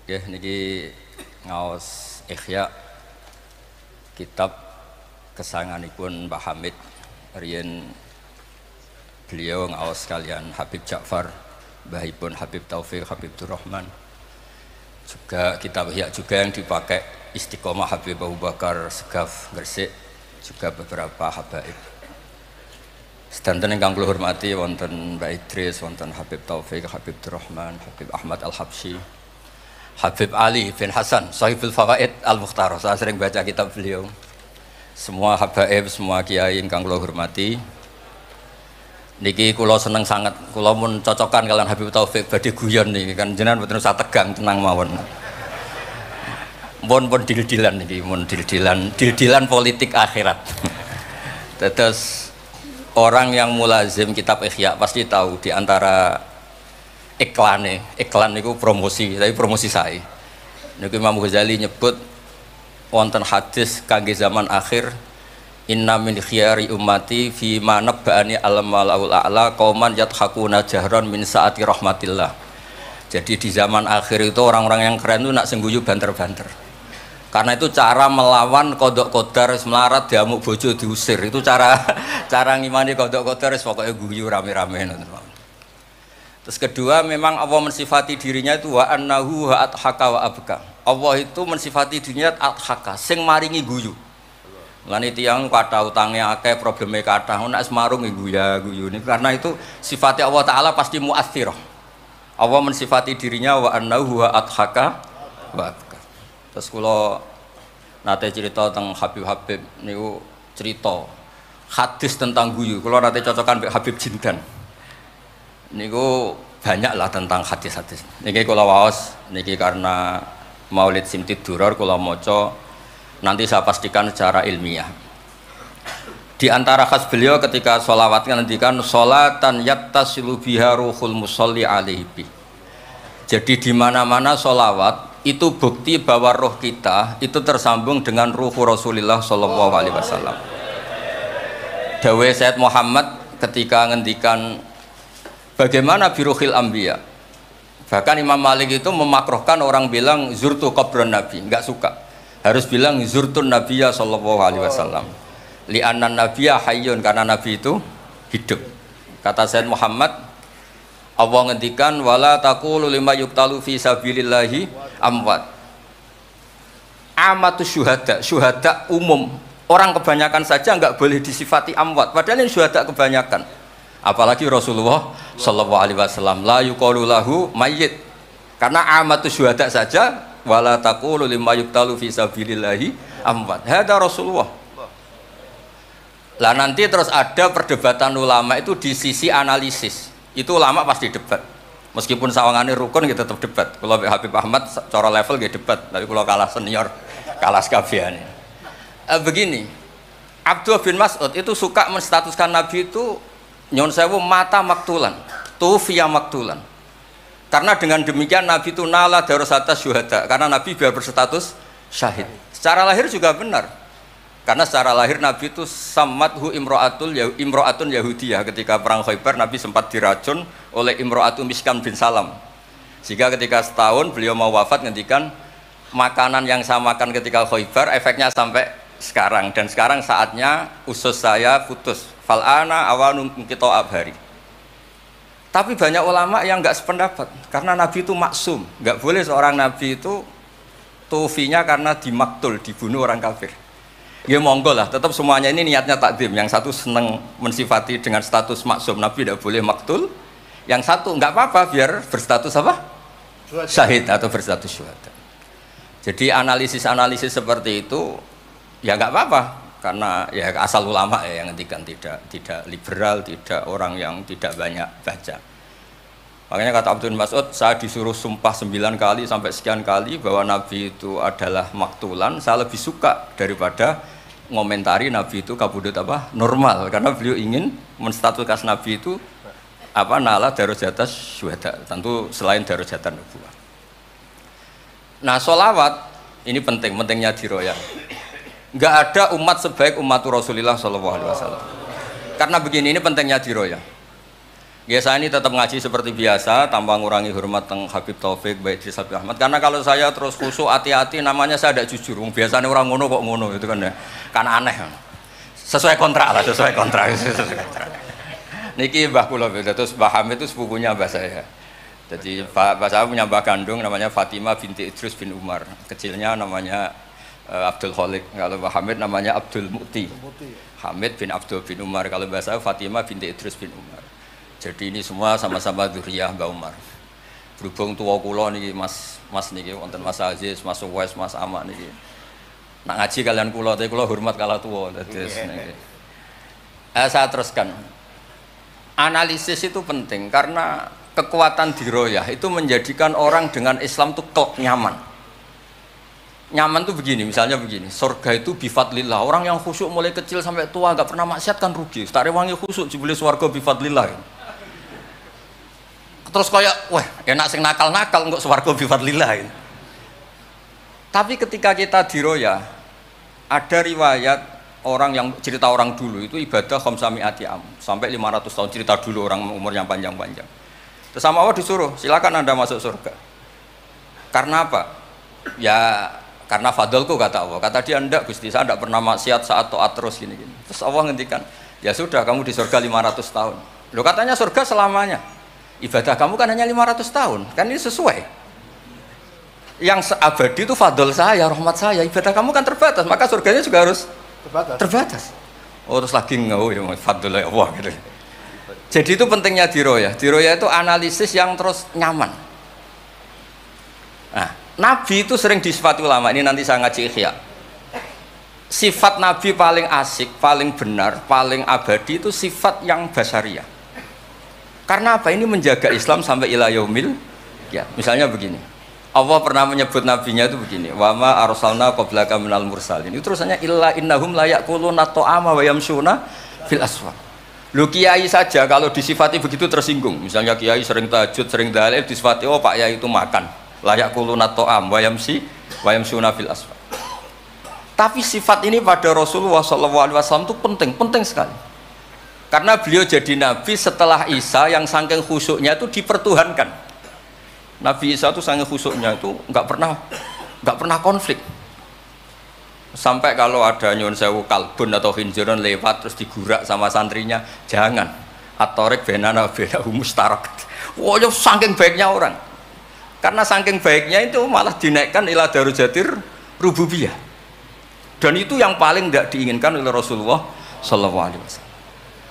Nggih niki ngaos Ihya kitab kesayanganipun Mbah Hamid riyen beliau ngaos kalian Habib Ja'far, mbahipun Habib Taufik, Habib Durrahman. Juga kitab Ihya juga yang dipakai Istiqomah Habib Abu Bakar Segaf Gresik, juga beberapa habaib. Sedanten ingkang kula hormati wonten Mbak Idris, wonten Habib Taufik, Habib Durrahman, Habib Ahmad Al-Habsyi, Habib Ali bin Hasan, Sahibul Fawaid Al-Mukhtar. Saya sering baca kitab beliau. Semua habaib, semua kiai ingkang kula hormati. Niki kula seneng sangat, kula mun cocokan kalian Habib Taufik badhe guyon niki kan jenengan mboten usah tegang, tenang mawon. Pun dil-dilan niki, mun dil-dilan politik akhirat. Terus orang yang mulazim kitab Ihya pasti tahu di antara iklan niku promosi, tapi promosi saya. Niku Imam Ghazali nyebut wonten hadis kangge zaman akhir, inna min khiyari ummati fi ma nabba'ani al-malaul a'la qauman yadhakuna jahran min saati rahmatillah. Jadi di zaman akhir itu orang-orang yang keren itu nak sengguyu banter-banter. Karena itu cara melawan kodok kodar melarat diamuk bojo diusir, itu cara ngimani kodok kodar pokoknya guyu rame-rame. Terus kedua, memang Allah mensifati dirinya itu wa annahu athaka wa abka. Allah itu mensifati dirinya athaka, sing maringi guyu. Lan tiyang kathah utange akeh, probleme kathah, nek semarung guyu ini karena itu sifatnya Allah taala pasti muathirah. Allah mensifati dirinya wa annahu athaka wa abka. Terus kula nate cerita tentang Habib niku cerita hadis tentang guyu. Kula nate cocokan mbek Habib Jindan. Niku banyak lah tentang hadis-hadis. Niki kula waos niki karena Maulid Simtid Duror kula maca, nanti saya pastikan secara ilmiah. Di antara khas beliau ketika sholawat ngendikan sholatan yattasilu biha ruhul musolli alaihi. Jadi di mana-mana sholawat itu bukti bahwa roh kita itu tersambung dengan ruh Rasulullah Shallallahu Alaihi Wasallam. Dawe Sayyid Muhammad ketika ngendikan bagaimana biruhil anbiya. Bahkan Imam Malik itu memakruhkan orang bilang zurtu qabran nabi, enggak suka. Harus bilang zurtun nabiyya sallallahu alaihi wasallam. Li'anna nabiyya hayyun, karena nabi itu hidup. Kata Sayyid Muhammad, Allah ngendikan wala taqulu lima yuqtalu fi sabilillahi amwat. Amatu syuhada umum. Orang kebanyakan saja enggak boleh disifati amwat, padahal ini syuhada kebanyakan. Apalagi Rasulullah sallallahu alaihi wasallam la yuqalu lahu mayyit. Karena amatu syuhada saja wala taqulu lima yuqtalu fi sabilillahi amwat. Hada Rasulullah. Lah nanti terus ada perdebatan ulama itu di sisi analisis. Itu ulama pasti debat. Meskipun sawangane rukun kita tetap debat. Kalau Habib Ahmad cara level gitu debat, tapi kalau kalah senior, kalah sekabiane. Begini, Abdullah bin Mas'ud itu suka menstatuskan Nabi itu nyon sewu mata maktulan, tufiya maktulan. Karena dengan demikian Nabi itu nala darasata syuhada, karena Nabi biar berstatus syahid. Secara lahir juga benar. Karena secara lahir Nabi itu samathu imro'atun Yahudiyah. Ketika perang Khaybar Nabi sempat diracun oleh imro'atu Miskam bin Salam. Sehingga ketika setahun beliau mau wafat ngendikan makanan yang saya makan ketika Khaybar efeknya sampai sekarang, dan sekarang saatnya usus saya putus. Fal'ana awanun kita abhari. Tapi banyak ulama yang enggak sependapat karena Nabi itu maksum, enggak boleh seorang Nabi itu tufinya karena dimaktul, dibunuh orang kafir. Ya monggo lah, tetap semuanya ini niatnya takdim. Yang satu senang mensifati dengan status maksum, Nabi tidak boleh maktul. Yang satu enggak apa-apa biar berstatus apa? Syahid atau berstatus syuhada. Jadi analisis seperti itu ya enggak apa-apa. Karena ya asal ulama ya yang ngendikan, tidak liberal, tidak orang yang tidak banyak baca. Makanya kata Abdul Mas'ud, saya disuruh sumpah 9 kali sampai sekian kali bahwa Nabi itu adalah maktulan, saya lebih suka daripada ngomentari Nabi itu kabudut apa normal, karena beliau ingin menstatuskan Nabi itu apa nala darojatas syuhada, tentu selain darojatan nubuwah. Nah sholawat ini pentingnya diroyah. Enggak ada umat sebaik umat Rasulullah Shallallahu Alaihi Wasallam. Karena begini, ini pentingnya diroyah. Biasa ini tetap ngaji seperti biasa tanpa ngurangi hormat teng Habib Taufik, Baik Idris Habib Ahmad. Karena kalau saya terus khusyuk hati-hati namanya saya tidak jujur. Biasanya orang ngono kok ngono itu kan ya. Kan aneh. Sesuai kontrak lah, sesuai kontrak. Niki Mbah kula terus Mbah Hamid itu sepupunya Mbah saya. Jadi Mbah saya punya Mbah kandung namanya Fatimah binti Idris bin Umar. Kecilnya namanya Abdul Khalik. Kalau Mbah Hamid namanya Abdul Mu'ti. Hamid bin Abdul bin Umar. Kalau Mbah saya Fatimah binti Idris bin Umar. Jadi ini semua sama-sama dzurriyyah Mbah Umar. Berhubung tua kula niki Mas niki wonten Mas Aziz, Mas Uwais, Mas Ama niki. Nak ngaji kalian kula, tapi kula hormat kala tua. Niki. Saya teruskan. Analisis itu penting karena kekuatan diroyah itu menjadikan orang dengan Islam itu klop nyaman. Nyaman tuh begini, misalnya begini, surga itu bifadlillah. Orang yang khusyuk mulai kecil sampai tua nggak pernah maksiat kan rugi. Tak rewangi khusyuk jebule swarga bifadlillah. Terus kayak, wah enak sing nakal-nakal kok swarga bifadlillah. Tapi ketika kita diroyah, ada riwayat orang yang cerita orang dulu itu ibadah khamsami'ati am sampai 500 tahun, cerita dulu orang umurnya panjang-panjang. Terus sama Allah disuruh, silakan Anda masuk surga. Karena apa? Ya karena fadlku kata Allah. Kata dia, enggak Gusti, saya enggak pernah maksiat saat taat terus gini. Terus Allah ngendikan, ya sudah kamu di surga 500 tahun. Loh katanya surga selamanya. Ibadah kamu kan hanya 500 tahun, kan ini sesuai. Yang abadi itu fadl saya, rahmat saya, ibadah kamu kan terbatas, maka surganya juga harus terbatas. Oh terus lagi ngau ya fadl ya Allah gitu. Jadi itu pentingnya diroyah. Diroyah itu analisis yang terus nyaman. Nah, Nabi itu sering disifati ulama, ini nanti saya ngaji Ihya. Sifat Nabi paling asik, paling benar, paling abadi itu sifat yang basyariah. Karena apa? Ini menjaga Islam sampai ila yaumil ya. Misalnya begini, Allah pernah menyebut nabinya itu begini, wa ma arsalna qablaka minal mursalin. Itu terusannya illa innahum la yaquluna ta'ama wa yamshuna fil aswaq. Lu kiai saja kalau disifati begitu tersinggung. Misalnya kiai sering tahajud, sering dalil, disifati oh Pak Yai itu makan. La yaquluna ta'am wa yamshuna fil aswaq. Tapi sifat ini pada Rasulullah SAW itu penting sekali. Karena beliau jadi nabi setelah Isa yang saking khusyuknya itu dipertuhankan. Nabi Isa itu saking khusyuknya itu nggak pernah konflik. Sampai kalau ada nyuwun sewu kalbun atau khinziron lewat terus digurak sama santrinya, jangan. Atorek benana beda mustarak. Wah, saking baiknya orang. Karena saking baiknya itu malah dinaikkan ila darujatir rububiyah. Dan itu yang paling tidak diinginkan oleh Rasulullah Sallallahu Alaihi Wasallam.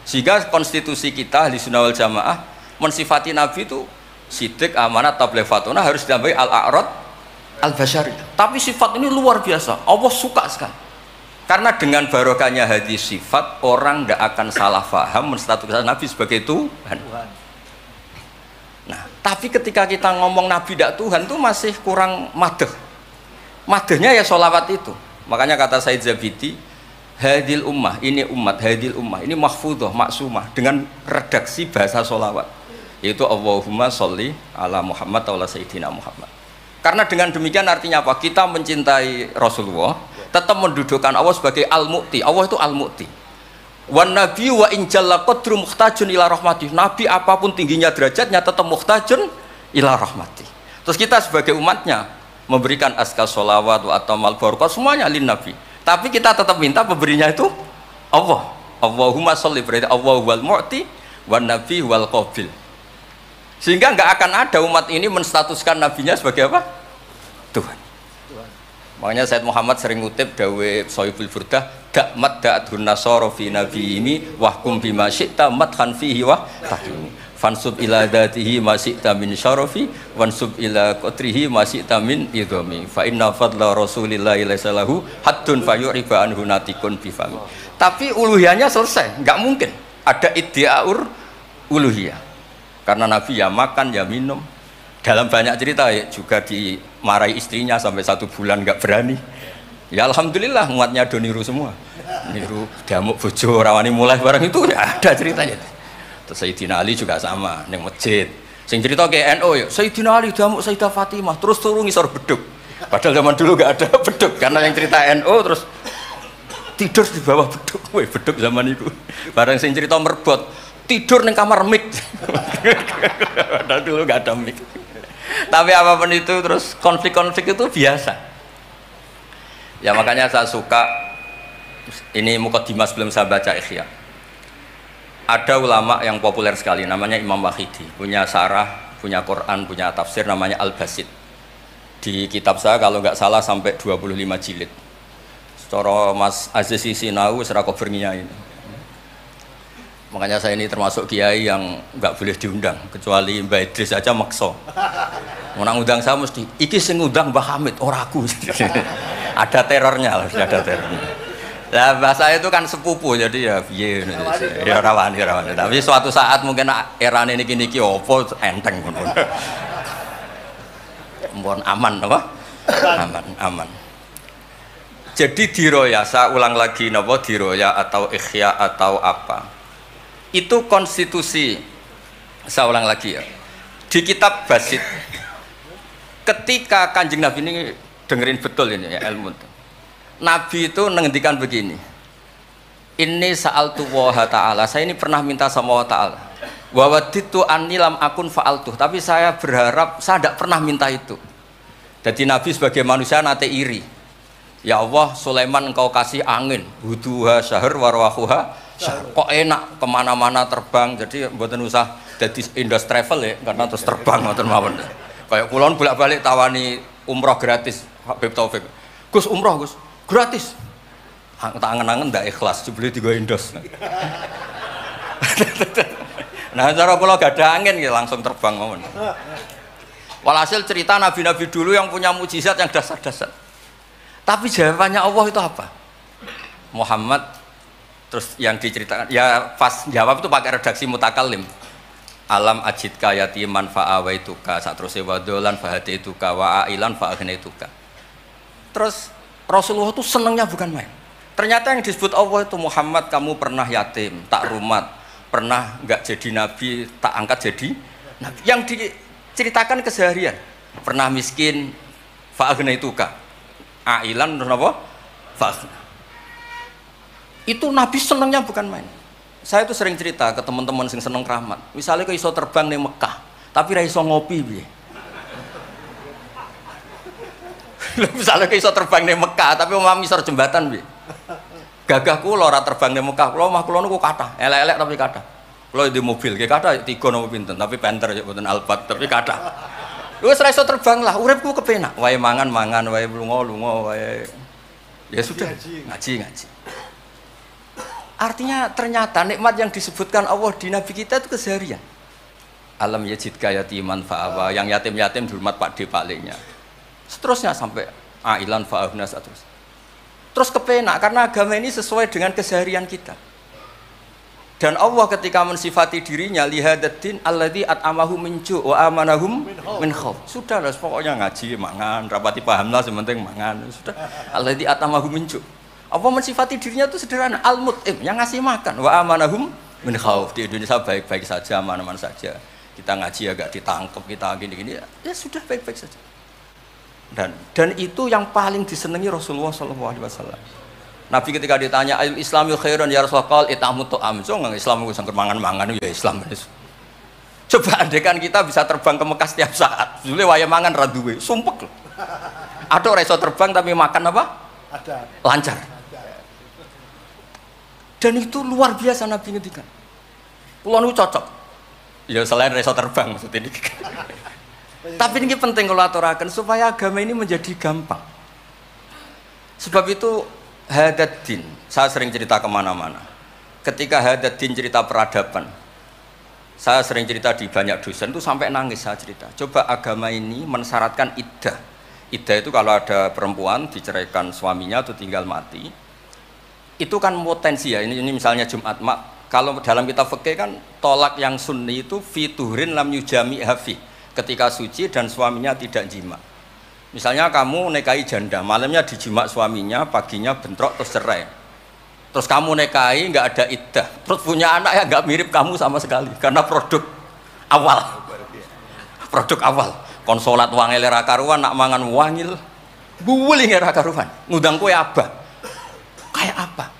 Sehingga konstitusi kita Ahli Sunnah wal Jamaah mensifati Nabi itu sidik, amanat, tabligh, fatona harus ditambahi al-a'rad al-basyari. Tapi sifat ini luar biasa, Allah suka sekali. Karena dengan barokahnya hadis sifat, orang tidak akan salah faham menstatuskan Nabi sebagai Tuhan. Nah, tapi ketika kita ngomong Nabi tidak Tuhan itu masih kurang madh. Madhnya ya sholawat itu. Makanya kata Said Zabidi, hadil ummah, ini umat, hadil ummah, ini mahfudhah, maksumah dengan redaksi bahasa sholawat, yaitu Allahumma sholli ala Muhammad wa ala Sayyidina Muhammad. Karena dengan demikian artinya apa? Kita mencintai Rasulullah, tetap mendudukkan Allah sebagai al-mu'ti. Allah itu al-mu'ti. Wan nabi wa in jalla qadru muhtajun ila rahmatih. Nabi apapun tingginya derajatnya tetap muhtajun ila rahmatih. Terus kita sebagai umatnya memberikan azkar sholawat wa atamal barakah semuanya lin nabi. Tapi kita tetap minta pemberinya itu Allah. Allahumma sholli, berarti Allah wal mu'ti wan nabi wal qabil. Sehingga nggak akan ada umat ini menstatuskan nabinya sebagai apa? Tuhan. Makanya Said Muhammad sering ngutip dawe Sohibul Burdah, dakmat da'adhun nasara fi nabi ini wahkum bima syi'ta madhan fihi wa tahkimi. Fansub ila dzatihi ma syi'ta min syarafi wansub ila qatrihi ma syi'ta min idhami. Fa inna fadla Rasulillahi laisa lahu haddun fayuriba anhu natikun bifami. Tapi uluhiyahnya selesai, nggak mungkin ada iddiaur uluhiyah. Karena Nabi ya makan ya minum. Dalam banyak cerita ya, juga dimarahi istrinya sampai 1 bulan nggak berani. Ya alhamdulillah umatnya do niru semua. Niru damuk bojo rawani mulai barang itu ya ada ceritanya. Terus Sayyidina Ali juga sama neng masjid. Sing cerita ke NU ya, Sayyidina Ali damuk Sayyidah Fatimah terus turun ngisor beduk. Padahal zaman dulu nggak ada beduk karena yang cerita NU terus tidur di bawah beduk. Woi beduk zaman itu. Barang sing cerita merbot tidur ning kamar mic. Padahal dulu nggak ada mic. Tapi apapun itu terus konflik-konflik itu biasa. Ya makanya saya suka ini mukadimah sebelum saya baca Ihya. Ada ulama yang populer sekali namanya Imam Wahidi, punya sarah, punya Quran, punya tafsir namanya Al-Basit. Di kitab saya kalau nggak salah sampai 25 jilid. Secara Mas Aziz Sinau serah kober ini. Makanya saya ini termasuk kiai yang nggak boleh diundang kecuali Mbak Idris saja makso. Mau undang saya mesti iki sing ngundang Mbah Hamid ora aku. Ada terornya lah, ada terornya. Nah bahasa itu kan sepupu jadi ya piye ya rawani. Tapi suatu saat mungkin erane niki opo enteng pun. Mohon aman apa? Aman. Jadi diroya, saya ulang lagi napa diroya atau ikhya atau apa? Itu konstitusi, saya ulang lagi ya. Di kitab Basit, ketika Kanjeng Nabi ini dengerin betul ini ya ilmu. Nabi itu menghentikan begini. Ini sa'altu wa ta'ala. Saya ini pernah minta sama Allah Ta'ala. Wa waditu anni lam akun fa'altuh. Tapi saya berharap saya tidak pernah minta itu. Jadi Nabi sebagai manusia nate iri. Ya Allah, Sulaiman engkau kasih angin, huduha syahr warwahuha. Kok enak kemana-mana terbang, jadi mboten usah jadi Indos Travel ya, karena terus terbang mboten mawon. Kayak kulon bolak-balik tawani umroh gratis, Habib Taufik. Gus umroh Gus, gratis. Tak angen-angen ndak ikhlas, jebule digo Indos. Nah, cara kula gak ada angin ya langsung terbang mawon. Walhasil cerita nabi-nabi dulu yang punya mukjizat yang dasar-dasar. Tapi jawabannya Allah itu apa? Muhammad. Terus yang diceritakan ya pas jawab itu pakai redaksi mutakallim. Alam ajidka yatiman fa'awaituka satruse wadolan fahadaituka wa ailan fa'agnaituka. Terus Rasulullah itu senangnya bukan main. Ternyata yang disebut Allah itu Muhammad kamu pernah yatim, tak rumat, pernah enggak jadi nabi, tak angkat jadi nabi. Yang diceritakan keseharian. Pernah miskin fa'agnaituka. Ailan apa? Fa'agna. Itu Nabi senengnya bukan main. Saya itu sering cerita ke teman-teman yang seneng keramat. Misalnya ke iso terbang di Mekah, tapi ra iso ngopi piye. Misalnya ke iso terbang di Mekah, tapi omah misor jembatan piye. Gagah kula ora terbang di Mekah, kula omah kula niku kathah, elek-elek tapi kathah. Kula di mobil, nggih kathah 3 napa pinten, tapi penter ya mboten Alphard, tapi kathah. Wis ra iso terbang lah, uripku kepenak. Wae mangan, wae lunga, wae. Ya sudah, ngaji. Artinya ternyata nikmat yang disebutkan Allah di Nabi kita itu keseharian. Alam yajidka yatiman fa'awa, yang yatim-yatim dihormat Pak D palingnya. Seterusnya sampai ailan fa'ahna terus kepenak karena agama ini sesuai dengan keseharian kita. Dan Allah ketika mensifati dirinya lihadatin alladzi at'amahu min ju' wa amanahum min khauf. Sudahlah pokoknya ngaji mangan, rapati pahamlah sementing mangan. Sudah alladzi at'amahu min ju'. Apa mensifati dirinya itu sederhana, al-mut'im yang ngasih makan, wa amanahum min khauf. Di Indonesia baik-baik saja, aman-aman saja. Kita ngaji agak ditangkap, kita gini-gini ya sudah baik-baik saja. Dan itu yang paling disenangi Rasulullah SAW. Nabi ketika ditanya al Islami khairun ya Rasulullah itamu tu'am. So Islam itu sangker mangan-mangan ya Islam. Coba andekan kita bisa terbang ke Mekah setiap saat. Jule waya mangan ra duwe, sumpek loh. Ada ora iso terbang tapi makan apa? Ada. Lancar. Dan itu luar biasa Nabi ngendikan. Kula niku cocok. Ya selain reso terbang maksud ini. Tapi ini penting kalau aturaken supaya agama ini menjadi gampang. Sebab itu Hadaddin, saya sering cerita kemana-mana. Ketika Hadaddin cerita peradaban, saya sering cerita di banyak dosen itu sampai nangis saya cerita. Coba agama ini mensyaratkan iddah. Iddah itu kalau ada perempuan diceraikan suaminya atau tinggal mati, itu kan potensi ya. Ini misalnya Jumat mak. Kalau dalam kitab fikih kan tolak yang sunni itu fiturin lam yujami hafi, ketika suci dan suaminya tidak jima. Misalnya kamu nikahi janda, malamnya dijima suaminya, paginya bentrok terus cerai. Terus kamu nikahi nggak ada iddah, terus punya anak yang nggak mirip kamu sama sekali, karena produk awal. Produk awal. Konsolat wangil era karuan, nak mangan wangil, buwling era karuan. Ngundang kue abah. Kayak apa?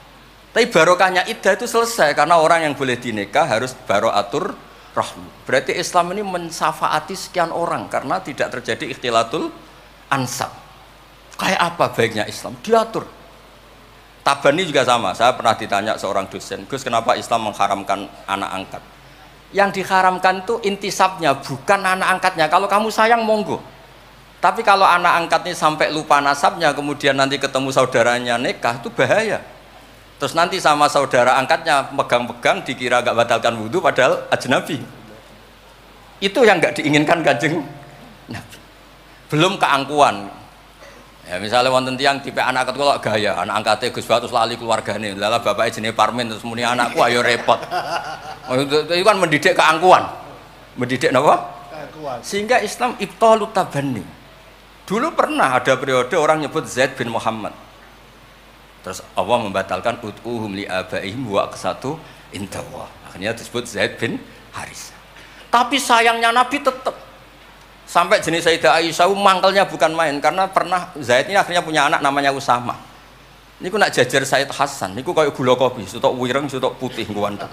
Tapi barokahnya iddah itu selesai karena orang yang boleh dinikah harus baroatur rahmi. Berarti Islam ini mensafaati sekian orang karena tidak terjadi ikhtilatul ansab. Kayak apa baiknya Islam? Diatur. Tabani juga sama. Saya pernah ditanya seorang dosen, Gus, kenapa Islam mengharamkan anak angkat? Yang diharamkan itu intisabnya, bukan anak angkatnya. Kalau kamu sayang monggo. Tapi kalau anak angkatnya sampai lupa nasabnya, kemudian nanti ketemu saudaranya nikah, itu bahaya. Terus nanti sama saudara angkatnya pegang-pegang dikira gak batalkan wudhu padahal ajnabi. Itu yang gak diinginkan Kanjeng Nabi. Belum keangkuhan. Ya misalnya wonten tiyang tipe anak angkat kula gaya, anak angkatnya Gus Batus lali keluargane. Lala bapaknya jenenge Parmin terus muni anakku ayo repot. Itu kan mendidik keangkuhan. Mendidik napa? Keangkuhan. Sehingga Islam ibtalut tabanni. Dulu pernah ada periode orang nyebut Zaid bin Muhammad. Terus Allah membatalkan ud'uhum li abaihim wa aqsatu indallah. Akhirnya disebut Zaid bin Haris. Tapi sayangnya Nabi tetap sampai jenis Sayyidah Aisyah mangkelnya bukan main karena pernah Zaid ini akhirnya punya anak namanya Usama. Niku nak jajar Sayyid Hasan, niku kayak gula kopi, sutok wireng, sutok putih kuwanteng.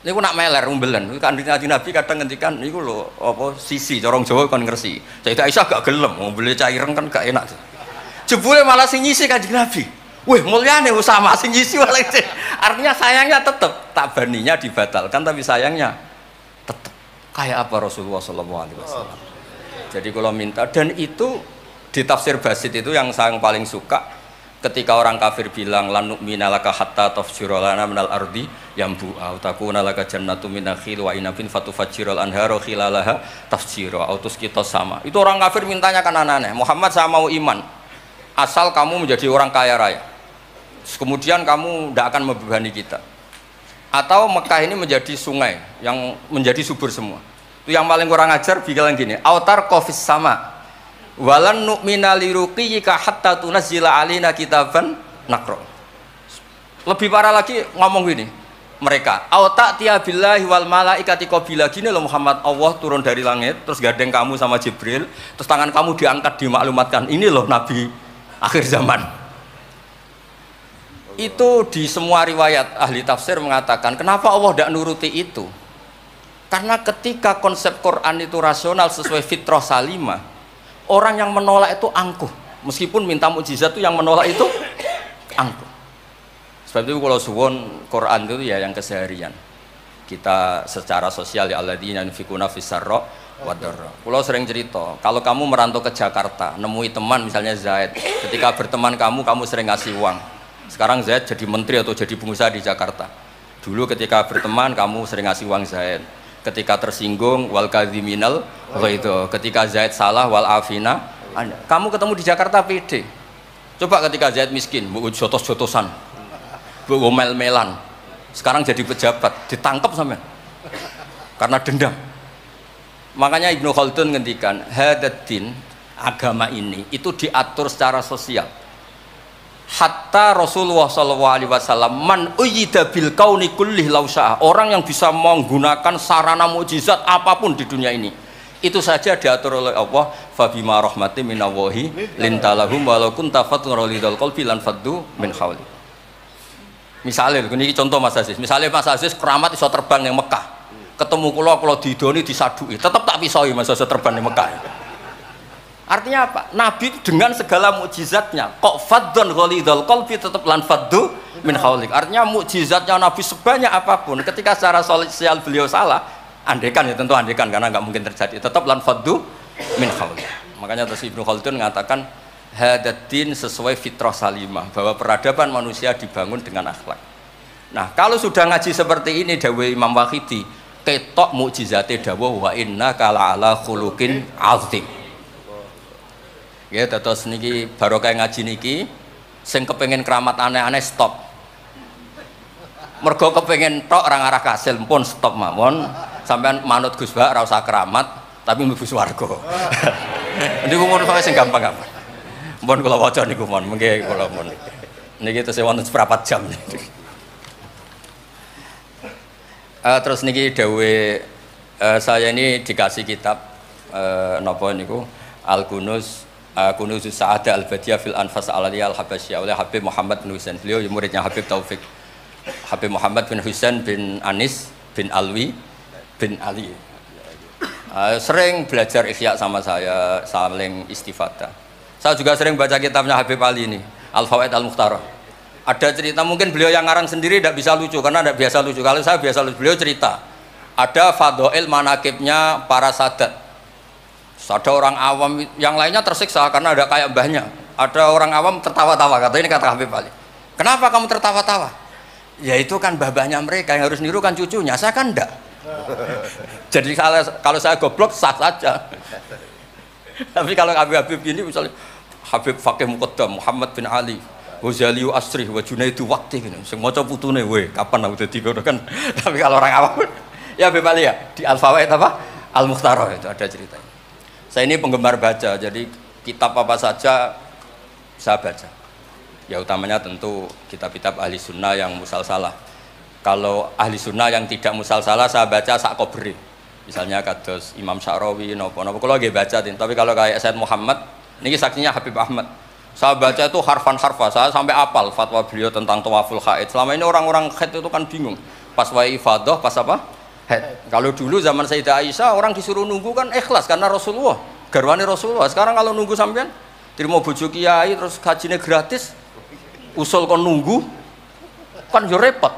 Niku nak meler umbelen. Kanjeng Nabi kadang ngendikan niku lho apa sisi corong Jawa kon ngersi. Sayyidah Aisyah gak gelem, umbele cah ireng kan gak enak. Jebule malah sing nyisi Kanjeng Nabi. Wih, mulyane Usama sing nyisi malah. Artinya sayangnya tetap, tabaninya dibatalkan tapi sayangnya tetap. Kayak apa Rasulullah SAW. Jadi kalau minta, dan itu di tafsir Basit itu yang saya paling suka ketika orang kafir bilang lan nu'mina laka hatta tafjura lana minal ardi yambu'a takuna laka jannatu min nakhil wa inabin fatufajjiral anharu khilalaha tafjira autus kita sama. Itu orang kafir mintanya kan aneh-aneh. Muhammad saya mau iman asal kamu menjadi orang kaya raya. Kemudian kamu tidak akan membebani kita. Atau Mekah ini menjadi sungai yang menjadi subur semua. Itu yang paling kurang ajar bilang gini, autar kofis sama walan nu'mina liruqiyika hatta tunazzila alina kitaban nakro. Lebih parah lagi ngomong gini mereka, auta tiabillahi wal malaikati qabila. Gini loh Muhammad, Allah turun dari langit terus gandeng kamu sama Jibril, terus tangan kamu diangkat dimaklumatkan, ini loh Nabi akhir zaman. Itu di semua riwayat ahli tafsir mengatakan kenapa Allah tidak nuruti itu, karena ketika konsep Quran itu rasional sesuai fitrah salimah, orang yang menolak itu angkuh, meskipun minta mukjizat itu yang menolak itu angkuh. Sebab itu kalau suwon Quran itu ya yang keseharian kita secara sosial ya alladzina yunfikuna fis-sarra wa dharra. Kalau sering cerita kalau kamu merantau ke Jakarta nemui teman misalnya Zaid, ketika berteman kamu sering ngasih uang. Sekarang Zaid jadi menteri atau jadi pengusaha di Jakarta. Dulu ketika berteman kamu sering ngasih uang Zaid. Ketika tersinggung wal kadhiminal itu. Ketika Zaid salah wal afina. Kamu ketemu di Jakarta pede. Coba ketika Zaid miskin, mbok jotos-jotosan. Mbok mel-melan. Sekarang jadi pejabat, ditangkap sampean. Karena dendam. Makanya Ibnu Khaldun ngendikan, hadatin agama ini itu diatur secara sosial. Hatta Rasulullah SAW man uyyida bil kauni kullih lausa'ah, orang yang bisa menggunakan sarana mukjizat apapun di dunia ini itu saja diatur oleh Allah. Fabima rahmatin minallahi lintalahum walau kunta fatun ghalidhal qalbi lan faddu min hawli. Misalnya ini contoh Mas Aziz, misalnya Mas Aziz keramat iso terbang yang Mekah, ketemu kula didoni disadui tetap tak pisoi Mas Aziz terbang di Mekah. Artinya apa? Nabi dengan segala mukjizatnya kok faddun ghalidhal qalbi tetap lan faddu min haulik. Artinya mukjizatnya Nabi sebanyak apapun ketika secara sosial beliau salah, andekan ya tentu andekan karena nggak mungkin terjadi, tetap lan faddu min haulik. Makanya terus Ibnu Khaldun mengatakan hadatin sesuai fitrah salimah, bahwa peradaban manusia dibangun dengan akhlak. Nah, kalau sudah ngaji seperti ini dawuh Imam Waqidi, ketok mukjizate dawuh wa inna kala ala khuluqin azim. Ya, terus niki barokah ngaji niki, sing kepengen keramat aneh-aneh stop. Mergo kepengen tok orang arah kasil pun stop mawon. Sampean manut Gus Bak ora usah keramat, tapi mlebu swarga. Niku mun sing gampang-gampang. Mun kula waca niku mon, mengke kula mun. Niki tesih wonten seprapat jam. Terus niki dawuhe saya ini dikasih kitab napa niku Al-Kunuz Kunuzus Sa'adah Al-Badiyah fil Anfas Al-Aliyah Al-Habasyah oleh Habib Muhammad bin Husain. Beliau muridnya Habib Taufik. Habib Muhammad bin Husain bin Anis bin Alwi bin Ali. Sering belajar Ihya sama saya, saling istifadah. Saya juga sering baca kitabnya Habib Ali ini, Al-Fawaid Al-Mukhtarah. Ada cerita, mungkin beliau yang ngarang sendiri tidak bisa lucu karena tidak biasa lucu. Kalau saya biasa lucu. Beliau cerita ada fadhail manakibnya para sadat. Ada orang awam yang lainnya tersiksa karena ada kayak mbahnya. Ada orang awam tertawa-tawa, kata ini kata Habib Ali. Kenapa kamu tertawa-tawa? Ya itu kan mbah-mbahnya mereka yang harus niru kan cucunya, saya kan enggak. Jadi kalau saya goblok sah saja. Tapi kalau Habib ini misalnya Habib Faqih Muqaddam Muhammad bin Ali Ghazali Asri wa Junaidu Waqti gini. Sing maca putune we kapan aku dadi ngono kan. Tapi kalau orang awam ya Habib Ali ya di Al-Fawaid apa? Al-Mukhtarah itu ada ceritanya. Saya ini penggemar baca, jadi kitab apa saja saya baca. Ya utamanya tentu kitab-kitab ahli sunnah yang musalsalah. Kalau ahli sunnah yang tidak musalsalah saya baca sak kobri. Misalnya kados Imam Sya'rawi, nopo-nopo. Kalau lagi baca, tapi kalau kayak Said Muhammad, ini saksinya Habib Ahmad. Saya baca itu harfan-harfa, saya sampai apal fatwa beliau tentang tawaful haid. Selama ini orang-orang haid itu kan bingung. Pas wa'i ifadah, pas apa? Kalau dulu zaman Sayyidah Aisyah orang disuruh nunggu kan ikhlas karena Rasulullah, garwane Rasulullah. Sekarang kalau nunggu sampean terima bojo kiai terus gajinya gratis, usul kon nunggu kan yo repot.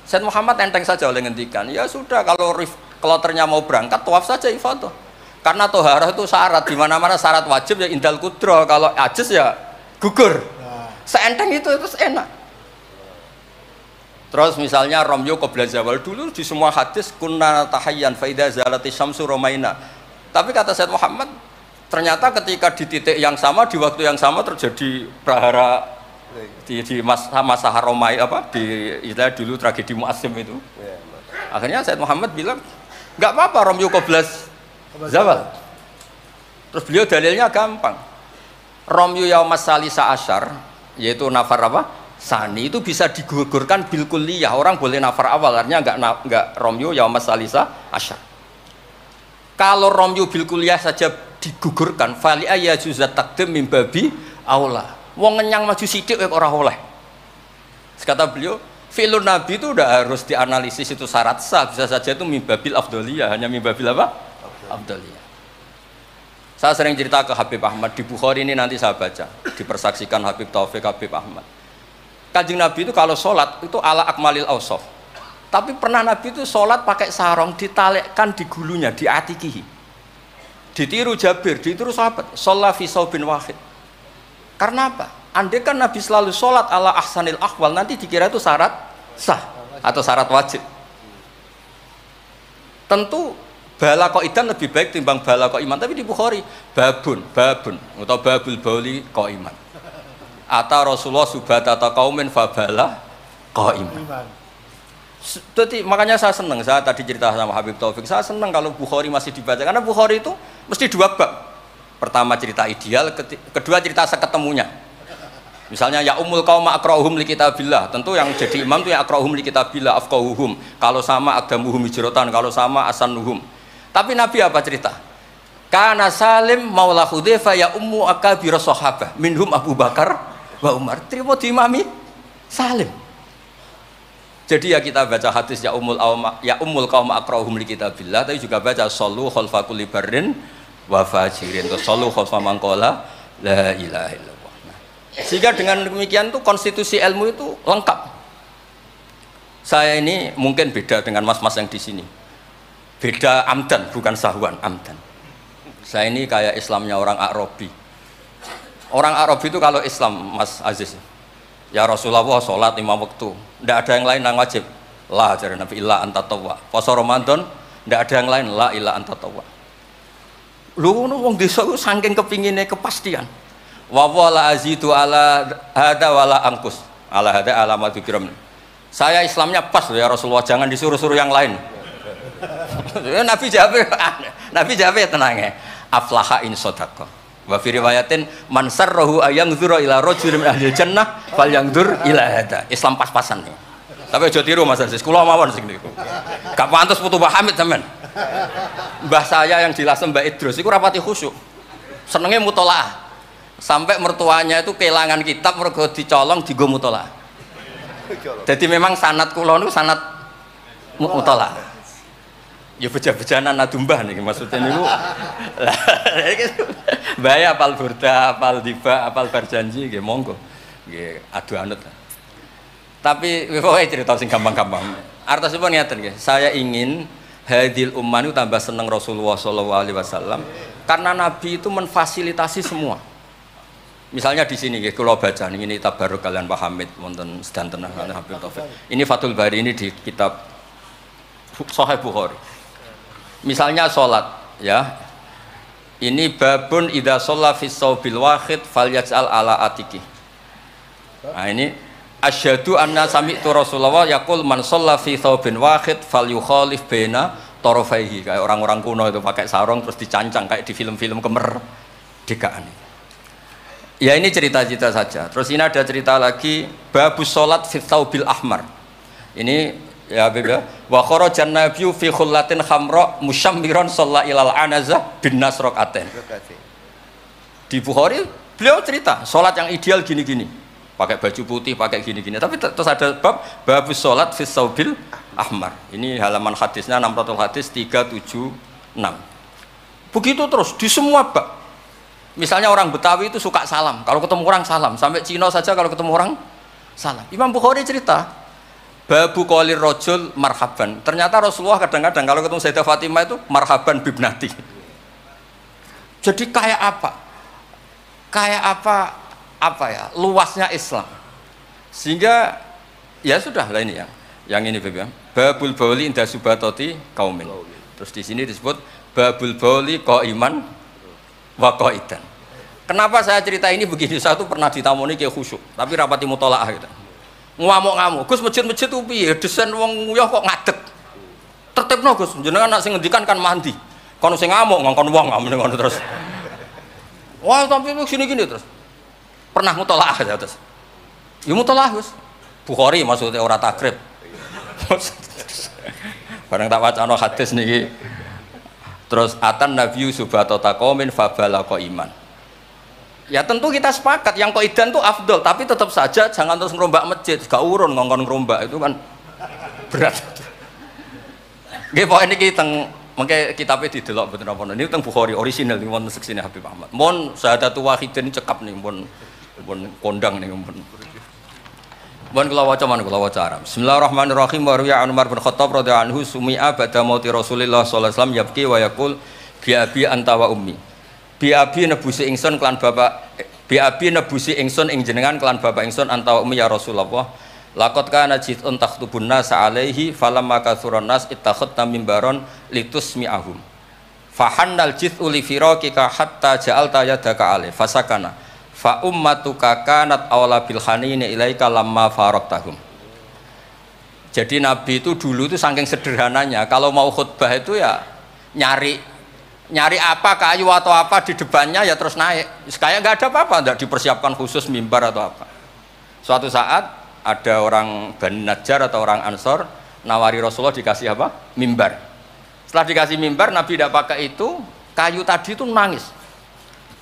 Said Muhammad enteng saja oleh ngendikan, ya sudah kalau kloternya mau berangkat tawaf saja ifadah. Karena toharah itu syarat, di mana-mana syarat wajib ya indal kudro, kalau ajis ya gugur. Seenteng itu enak. Terus misalnya romyo qabla zawal, dulu di semua hadis kunna tahayyan fa idza zalati syamsu romaina. Tapi kata Said Muhammad ternyata ketika di titik yang sama di waktu yang sama terjadi prahara di masa haromai apa di istilah dulu tragedi Mu'assim itu. Akhirnya Said Muhammad bilang nggak apa-apa romyo qabla zawal. Terus beliau dalilnya gampang. Romyo yaumas salisa asyar yaitu nafar apa? Sani itu bisa digugurkan bil kulliyah, orang boleh nafar awal, artinya enggak romyo yaumas salisa asyar. Kalau romyo bil kulliyah saja digugurkan, fali ayajuzat takdim min babi aula. Wong ngenyang maju sithik ora oleh. Kata beliau, fi'lun nabi itu udah harus dianalisis itu syarat sah, bisa saja itu min babil afdhaliyah, hanya min babil apa? Afdhaliyah. Saya sering cerita ke Habib Ahmad di Bukhari ini nanti saya baca, dipersaksikan Habib Taufik Habib Ahmad. Kanjeng Nabi itu kalau sholat itu ala akmalil awsaf. Tapi pernah Nabi itu sholat pakai sarong ditalekkan di gulunya, di atikihi. Ditiru Jabir, ditiru sahabat. Sholat fi saubin wahid. Karena apa? Andai kan Nabi selalu sholat ala ahsanil ahwal, nanti dikira itu syarat sah atau syarat wajib. Tentu bala qaidan lebih baik timbang bala qaiman. Tapi di Bukhari babun atau babul bauli qaiman. Atau Rasulullah subhata qaumin fabala qaiman. Jadi makanya saya senang, saya tadi cerita sama Habib Taufik, saya senang kalau Bukhari masih dibaca karena Bukhari itu mesti dua bab. Pertama cerita ideal, kedua cerita seketemunya. Misalnya ya umul qauma aqra'uhum li kitabillah, tentu yang jadi imam itu ya aqra'uhum li kitabillah afqahuhum. Kalau sama aqdamuhum hijratan, kalau sama asanuhum. Tapi Nabi apa cerita? Kana Salim maula Hudzaifah ya ummu akabir sahabah minhum Abu Bakar wa Umar, terima diimami Salim. Jadi ya kita baca hadis ya ummul qaum aqra'uhum li kitabillah, tapi juga baca shallu khalfa kulli barrin wa fajirin, atau shallu khalfa man qala la ilaha illallah. Sehingga dengan demikian tuh konstitusi ilmu itu lengkap. Saya ini mungkin beda dengan mas-mas yang di sini. Beda amdan, bukan sahwan, amdan. Saya ini kayak Islamnya orang Arabi. Orang Arab itu kalau Islam, Mas Aziz, ya Rasulullah sholat 5 waktu, tidak ada yang lain yang wajib. La ajaran Nabi illa anta tawwa. Puasa Ramadan, tidak ada yang lain la illa anta tawwa. Lu wong desa ku saking kepinginnya kepastian. Wa wala azidu ala hada wala angkus. Ala hada alamat bikiram. Saya Islamnya pas ya Rasulullah, jangan disuruh-suruh yang lain. Nabi jawab tenang ya. Aflaha in shadaqah. Wa fi riwayatin man sarrahu ayangdzura ila rajulin min ahli jannah falyangdzur ila hada. Islam pas-pasan nih. Tapi aja tiru Mas Aziz, kula mawon sing niku. Gak pantes putu Mbah Hamid sampean. Mbah saya yang dilasem Mbak Idrus iku rapati khusyuk. Senenge mutolaah. Sampai mertuanya itu kehilangan kitab mergo dicolong digo mutolaah. Jadi memang sanad kula niku sanad mutolaah. Ya beja-bejanan nadumbah nih maksudnya niku. Lah bahaya apal burda, apal diba, apal berjanji nggih monggo. Nggih adu anut. Tapi pokoknya cerita sing gampang-gampang. Artosipun ngeten nggih, saya ingin hadil ummah itu tambah seneng Rasulullah sallallahu alaihi wasallam karena Nabi itu menfasilitasi semua. Misalnya di sini nggih kula baca ini tabarruk kalian Pak Hamid wonten sedanten Habib Taufik. Ini Fathul Bari ini di kitab Sahih Bukhari. Misalnya sholat ya. Ini babun idza shalla fi shaubil wahid falyaj'al ala atiki. Nah ini asyhadu anna sami'tu Rasulullah yaqul man shalla fi shaubin wahid falyukhalif baina tarafaihi. Kayak orang-orang kuno itu pakai sarung terus dicancang kayak di film-film kemerdekaan. Ya ini cerita-cerita saja. Terus ini ada cerita lagi babus sholat fi shaubil ahmar. Ini ya Habib ya. Wa kharajan nabiyyu fi khullatin khamra musyammiran shalla ilal anazah bin nasraqatin. Di Bukhari beliau cerita sholat yang ideal gini-gini. Pakai baju putih, pakai gini-gini. Tapi terus ada bab babus sholat fi shaubil ahmar. Ini halaman hadisnya 600 hadis 376. Begitu terus di semua bab. Misalnya orang Betawi itu suka salam, kalau ketemu orang salam, sampai Cina saja kalau ketemu orang salam. Imam Bukhari cerita, babu qolir rojul marhaban. Ternyata Rasulullah kadang-kadang kalau ketemu Sayyidah Fatimah itu marhaban bibnati. Jadi kayak apa? Kayak apa ya? Luasnya Islam. Sehingga ya sudah lah ini yang ini Beb. Babul bauli inda subatoti kaumin. Terus di sini disebut babul bauli qaiman wa qaidan. Kenapa saya cerita ini begini? Saya tuh pernah ditamoni kayak khusyuk, tapi rapati mutolaah gitu. Ngamuk-ngamuk, Gus masjid-masjid tuh piye? Desain wong nguyah kok ngadeg. Tertibno Gus, jenengan nak sing ngendikan kan mandi. Kono sing ngamuk ngongkon wong ngono terus. Wah, tapi gini-gini terus. Pernah mutolaah ya terus. Ya mutolaah Gus. Bukhari maksudnya ora takrib. Barang tak wacana hadis niki. Terus atan nabiyyu subatata qaumin fabalaqa iman. Ya tentu kita sepakat yang qaidan itu afdol, tapi tetap saja jangan terus ngerombak masjid, gak urun ngongkon ngerombak itu kan berat. Nggih pokoke niki teng mengke kitabe didelok mboten apa niku teng Bukhari orisinal niku wonten seksine Habib Ahmad. Mun syahadatu wahidin cekap niku mun kondang niku mun. Mun kula waca man kula waca Arab. Bismillahirrahmanirrahim wa ruya Umar bin Khattab radhiyallahu anhu sumi'a ba'da mauti Rasulillah sallallahu alaihi wasallam yabki wa yaqul bi abi anta wa ummi. Biabi nebusi ingsun klan bapak biabi nebusi ingsun ing jenengan klan bapak ingsun anta ummi ya Rasulullah laqad kana jitun takhtubun nas alaihi falamma kathuran nas ittakhadna mimbaron litusmi'ahum fahannal jit'u li firaqika hatta ja'alta yadaka alaihi fasakana fa ummatuka kanat awla bil hanini ilaika lamma faraqtahum. Jadi Nabi itu dulu itu saking sederhananya kalau mau khutbah itu ya nyari apa kayu atau apa di depannya ya terus naik. Kayak nggak ada apa-apa, nggak dipersiapkan khusus mimbar atau apa. Suatu saat ada orang Bani Najjar atau orang Ansor nawari Rasulullah dikasih apa? Mimbar. Setelah dikasih mimbar Nabi tidak pakai itu, kayu tadi itu nangis.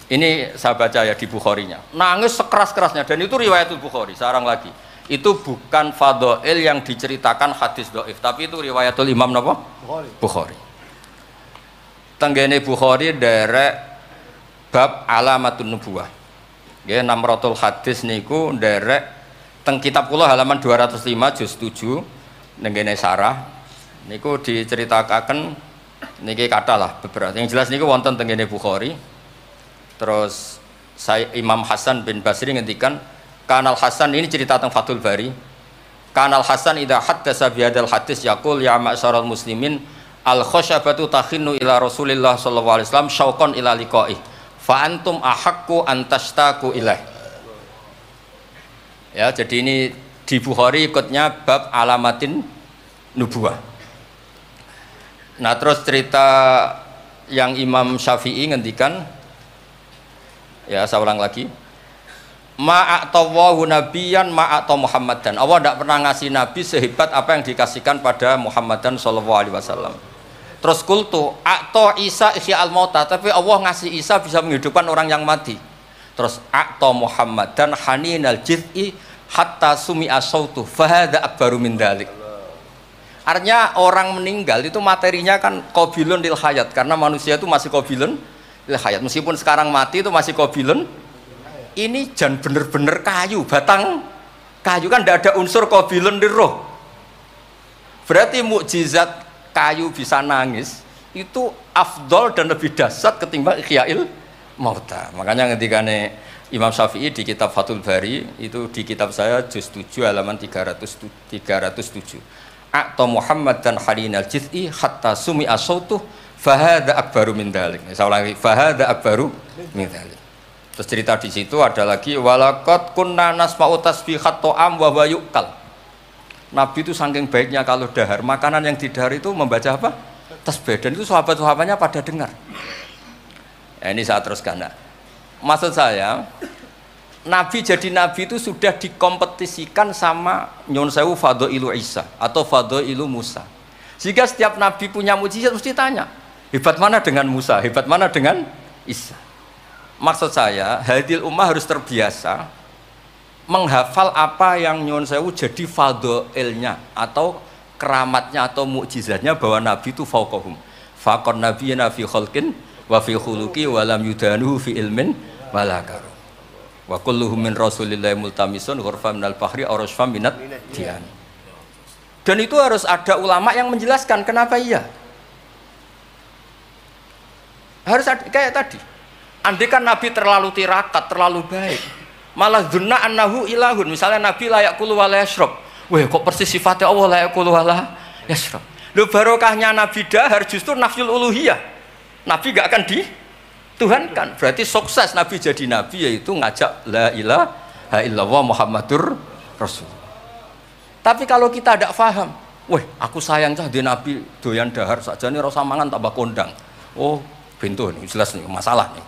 Ini saya baca ya di Bukharinya. Nangis sekeras-kerasnya dan itu riwayat Bukhari. Sekarang lagi. Itu bukan fadhail yang diceritakan hadis dhaif, tapi itu riwayatul Imam napa? Bukhari. Tenggene Bukhari derek bab alamatun nubuwah. Nggih 600 hadis niku derek teng kitab kula halaman 205 juz 7 nenggene sarah niku diceritakaken niki kathah lah beberapa. Yang jelas niku wonten tenggene Bukhari. Terus saya Imam Hasan bin Basri ngendikan Kanal Hasan ini cerita tentang Fathul Bari. Kanal Hasan idza haddasa bi hadzal hadis yaqul ya ma'syaral muslimin al khasyabatu takhinnu ila Rasulillah sallallahu alaihi wasallam syauqan ila liqa'i fa antum ahaqqu an tashtaqu ilaih. Ya, jadi ini di Bukhari ikutnya bab alamatin nubuwah. Nah, terus cerita yang Imam Syafi'i ngendikan ya saya ulang lagi. Ma'atawahu nabiyan ma'ata Muhammadan. Allah tidak pernah ngasih nabi sehebat apa yang dikasihkan pada Muhammadan sallallahu alaihi wasallam. Terus kultu a'ta Isa ihya al-mauta, tapi Allah ngasih Isa bisa menghidupkan orang yang mati. Terus a'ta Muhammad dan haninal jiz'i hatta sumi'a sautu fahada akbaru min dzalik. Artinya orang meninggal itu materinya kan qabilun lil hayat, karena manusia itu masih qabilun lil hayat. Meskipun sekarang mati itu masih qabilun. Ini jan bener-bener kayu, batang kayu, kan tidak ada unsur qabilun lil roh. Berarti mukjizat kayu bisa nangis itu afdol dan lebih dahsyat ketimbang ihya'il mauta. Makanya ketika Imam Syafi'i di kitab Fathul Bari, itu di kitab saya juz 7 halaman 307. A'ta Muhammad dan halinal jiz'i hatta sumi'a sautuh fahada akbaru min dzalik. Saya ulangi, fahada akbaru min dzalik. Terus cerita di situ ada lagi walaqad kunna nasma'u tasbihat ta'am wa huwa yu'kal. Nabi itu saking baiknya kalau dahar, makanan yang didahar itu membaca apa? Tasbih, dan itu sahabat-sahabatnya pada dengar. Ya, ini saya teruskan. Nah, maksud saya, Nabi jadi Nabi itu sudah dikompetisikan sama Nyon Sewu Fadailu Isa atau Fadailu Musa. Sehingga setiap Nabi punya mujizat mesti tanya, hebat mana dengan Musa, hebat mana dengan Isa. Maksud saya, hadil ummah harus terbiasa menghafal apa yang Nyon Sewu jadi fadailnya atau keramatnya atau mukjizatnya, bahwa Nabi itu fauqahum. Faqon nabiyana fi khalqin wa fi khuluqi wa lam yudanuhu fi ilmin wala karam. Wa kulluhum min rasulillahi multamisun ghurfa minal bahri aw rasfam minat dian. Dan itu harus ada ulama yang menjelaskan kenapa iya. Harus ada, kayak tadi. Andai kan Nabi terlalu tirakat, terlalu baik, malah dzunna annahu ilahun. Misalnya Nabi la yaqulu wa la yashrab. Weh, kok persis sifatnya Allah la yaqulu wa la yashrab. Lho, barokahnya Nabi dahar justru nafyul uluhiyah. Nabi gak akan Tuhan kan, berarti sukses Nabi jadi Nabi yaitu ngajak la ilaha illallah Muhammadur Rasul. Tapi kalau kita tidak paham, weh aku sayang cah di Nabi doyan dahar saja nih rasa mangan tambah kondang. Oh bentuk nih jelas nih masalah nih.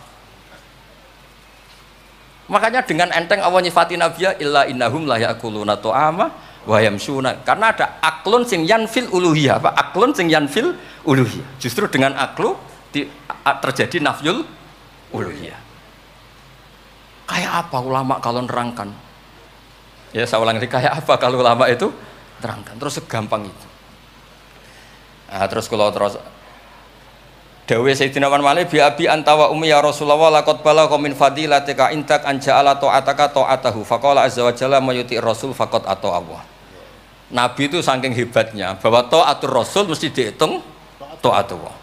Makanya dengan enteng Allah nyifati Nabi ya illa innahum la ya'kuluna ta'ama wa yamshuna, karena ada aklun sing yanfil uluhiyah, apa aklun sing yanfil uluhiyah. Justru dengan aklu terjadi nafyul uluhiyah. Kayak apa ulama kalau nerangkan? Ya saya ulang lagi, kayak apa kalau ulama itu terangkan? Terus segampang itu. Nah, terus kalau terus Dawe Sayyidina Malik bi abi anta wa ummi ya Rasulullah laqad balagha min fadilatika intak an ja'ala ta'ataka ta'atahu faqala azza wa jalla mayuti rasul faqad ata Allah. Nabi itu saking hebatnya bahwa ta'atur rasul mesti dihitung ta'atullah.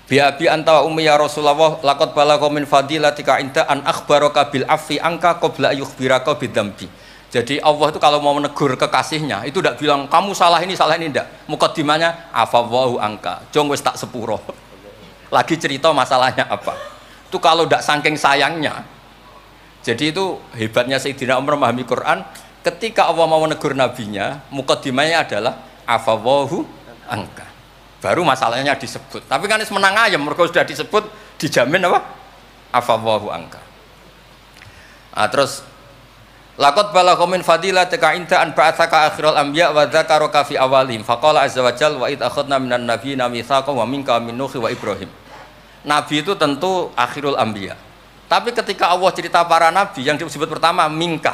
Biabi anta wa ummi ya Rasulullah laqad balagha min fadilatika inta an akhbaraka bil afi angka qabla yukhbiraka bidzambi. Jadi Allah itu kalau mau menegur kekasihnya itu tidak bilang kamu salah ini tidak. Mukaddimahnya afawwahu angka. Jong wis tak sepuro. Lagi cerita masalahnya apa. Itu kalau tidak saking sayangnya. Jadi itu hebatnya Sayyidina Umar memahami Quran, ketika Allah mau menegur nabinya, mukaddimahnya adalah afawwahu angka. Baru masalahnya disebut. Tapi kan menang ayam, mereka sudah disebut, dijamin apa? Afawwahu angka. Nah, terus laqad balagha min fadilatika inta an ba'atsaka akhiral anbiya wa dzakaraka fi awalihim faqala azza wa jalla wa id akhadna minan nabiyina mitsaqan wa minka min nuh wa ibrahim. Nabi itu tentu akhirul anbiya. Tapi ketika Allah cerita para nabi yang disebut pertama minka,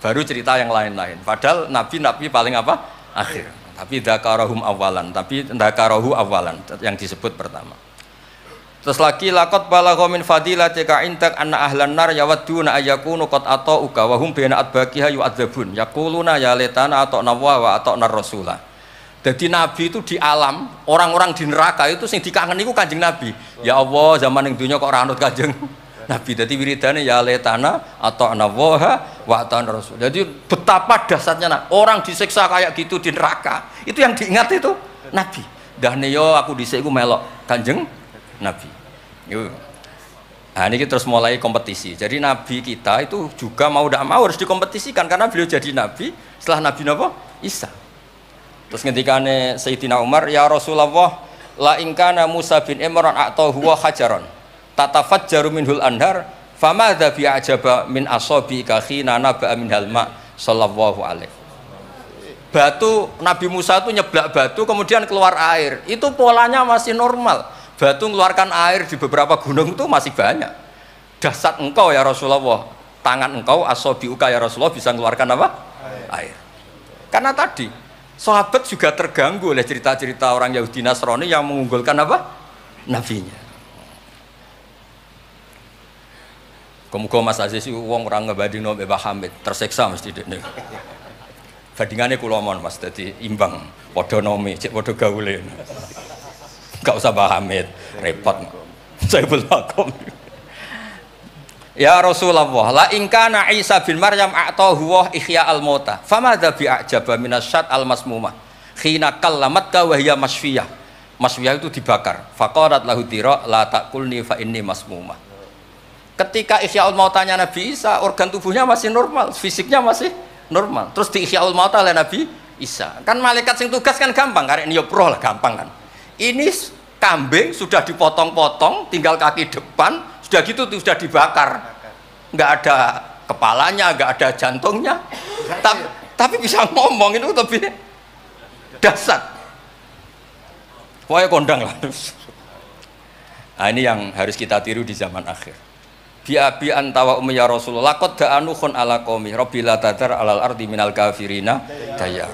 baru cerita yang lain-lain. Padahal nabi paling apa? Akhir. Tapi dzakarahum awalan, tapi dzakarahu awalan yang disebut pertama. Terus lagi laqad balagha min fadilatika intak anna ahlan nar yawadduna ayyakunu qad ata'uka wa hum baina adbaqiha yu'adzabun yaquluna ya laitana ata'na wa ata'na rasulah. Jadi Nabi itu di alam, orang-orang di neraka itu sing dikangeni iku Kanjeng Nabi. Ya Allah, zaman ning dunya kok ora anut Kanjeng Nabi. Dadi wiridane ya laitana ata'na wa ata'na rasul. Jadi betapa dahsyatnya orang disiksa kayak gitu di neraka. Itu yang diingat itu Nabi. Dah yo aku dhisik iku melok Kanjeng Nabi. Yuk. Nah ini terus mulai kompetisi. Jadi Nabi kita itu juga mau tidak mau harus dikompetisikan karena beliau jadi Nabi setelah Nabi Isa. Terus ketika Sayyidina Umar, ya Rasulullah, la ingkana Musa bin Imran atau huwa hajaron tatafajjaru minhul anhar famadza bi ajaba min asabi khina naba min halma sallallahu alaihi. Batu Nabi Musa itu nyeblak batu kemudian keluar air. Itu polanya masih normal. Batu mengeluarkan air di beberapa gunung itu masih banyak. Dasar engkau ya Rasulullah, tangan engkau asobiuka ya Rasulullah bisa mengeluarkan apa? Air. Karena tadi sahabat juga terganggu oleh cerita-cerita orang Yahudi Nasrani yang mengunggulkan apa? Nabinya. Kemudian Mas Aziz itu wong orang ngebanding no Mbah Hamid tersiksa mesti dene. Bandingannya kula mon Mas dadi imbang padha nomi cek padha gaule. Enggak usah Mbah Hamid, repot. Saya belum. Ya Rasulullah, la in kana Isa bin Maryam a'tahu wa ihya al-mauta. Famadza bi a'jaba minasyat al-masmumah. Khina kallamat ka wa hiya masfiyah. Masfiyah itu dibakar. Faqarat lahu dira la taqulni fa inni masmumah. Ketika ihyaul mautanya Nabi Isa, organ tubuhnya masih normal, fisiknya masih normal. Terus di ihyaul mauta oleh Nabi Isa. Kan malaikat sing tugas kan gampang, karek niup roh lah gampang kan. Ini kambing sudah dipotong-potong, tinggal kaki depan. Sudah gitu sudah dibakar, nggak ada kepalanya, nggak ada jantungnya, tapi bisa ngomong, itu lebih dasar. Pokoknya kondang lah. Nah ini yang harus kita tiru di zaman akhir. Biabi antawa ummi ya Rasulullah qad da'anukhun ala qaumi rabbila tadar alal ardi minal kafirina dayar.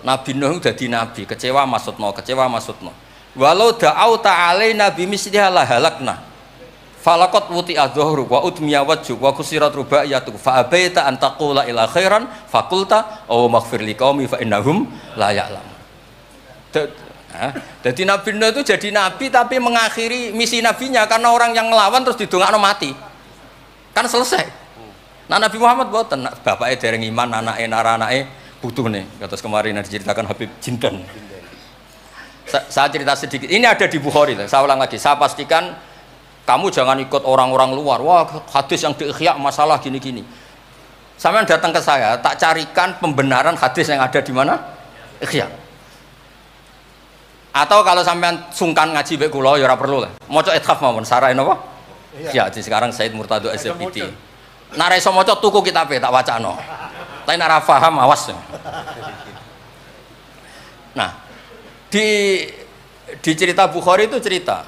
Nabi Nuh dadi nabi, kecewa maksudno. Walau da'au ta'alaina bimisliha la halakna. Falakot wuti adzohru wa utmiya wajhu wa kusirat rubaiyatu fa abaita an taqula ila khairan fakulta aw maghfir liqaumi fa innahum la ya'lam. Jadi Nabi Nuh itu jadi nabi tapi mengakhiri misi nabinya karena orang yang ngelawan terus didongakno mati. Kan selesai. Nah Nabi Muhammad boten bapake dereng iman, anake naranake butuh nih. Kados kemarin diceritakan Habib Jindan. Saya cerita sedikit. Ini ada di Bukhari. Saya ulang lagi. Saya pastikan kamu jangan ikut orang-orang luar. Wah, hadis yang di-ihya masalah gini-gini. Sampean datang ke saya, tak carikan pembenaran hadis yang ada di mana? Ihya. Atau kalau sampean sungkan ngaji mbek kula ya ora perlu lah. Maca ithaf mawon, sarai napa? Iya, di sekarang Said Murtado SPT. Nek ora iso maca tuku kitabe tak wacano. Tapi nek ora paham awas. Nah, di cerita Bukhari itu cerita